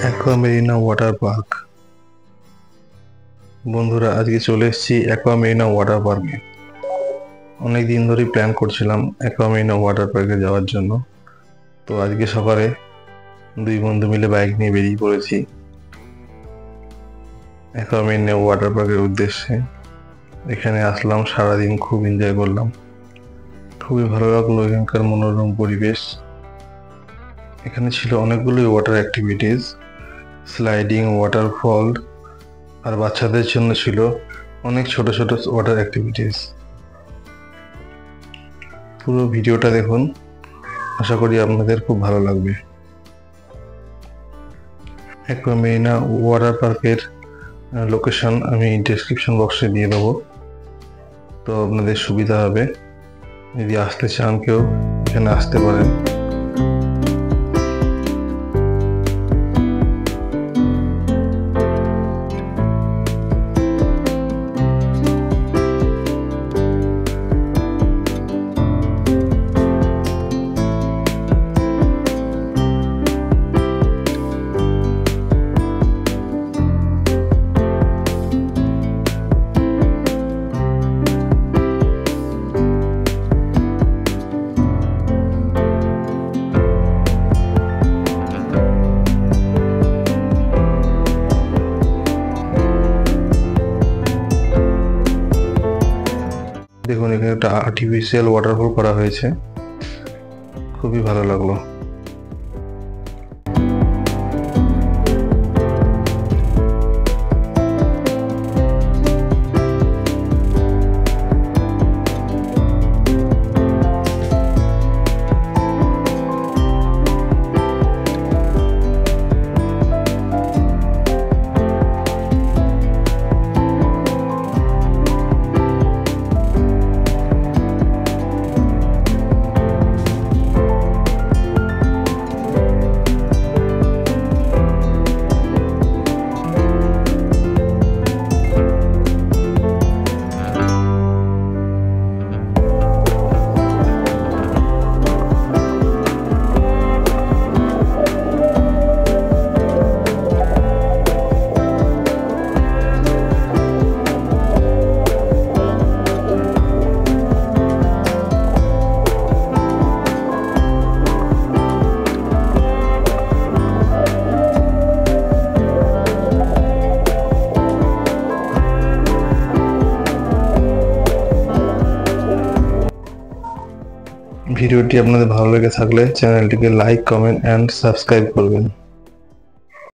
অ্যাকুয়ামেরিনা water park. বন্ধুরা, আজকে চলে এসেছি অ্যাকুয়ামেরিনা ওয়াটার পার্কে। অনেক দিন ধরেই প্ল্যান করছিলাম অ্যাকুয়ামেরিনা ওয়াটার পার্কে যাওয়ার জন্য। তো আজকে সকালে দুই বন্ধু মিলে বাইক নিয়ে বেরিয়ে পড়েছি অ্যাকুয়ামেরিনা ওয়াটার পার্কের উদ্দেশ্যে। এখানে আসলাম, সারাদিন খুব এনজয় করলাম, খুবই ভালো লাগলো এখানকার মনোরম পরিবেশ। এখানে ছিল অনেকগুলো ওয়াটার অ্যাক্টিভিটিস, স্লাইডিং, ওয়াটারফল, আর বাচ্চাদের জন্য ছিল অনেক ছোট ছোট ওয়াটার অ্যাক্টিভিটিস। পুরো ভিডিওটা দেখুন, আশা করি আপনাদের খুব ভালো লাগবে। অ্যাকুয়ামেরিনা ওয়াটার পার্কের লোকেশন আমি ডেসক্রিপশন বক্সে দিয়ে দেবো, তো আপনাদের সুবিধা হবে। যদি আসতে চান কেউ, এখানে আসতে পারেন। দেখুন, এখানে একটা আর্টিফিশিয়াল ওয়াটারফল করা হয়েছে, খুবই ভালো লাগলো। ভিডিওটি আপনাদের ভালো লেগে থাকলে চ্যানেলটিকে লাইক, কমেন্ট অ্যান্ড সাবস্ক্রাইব করবেন।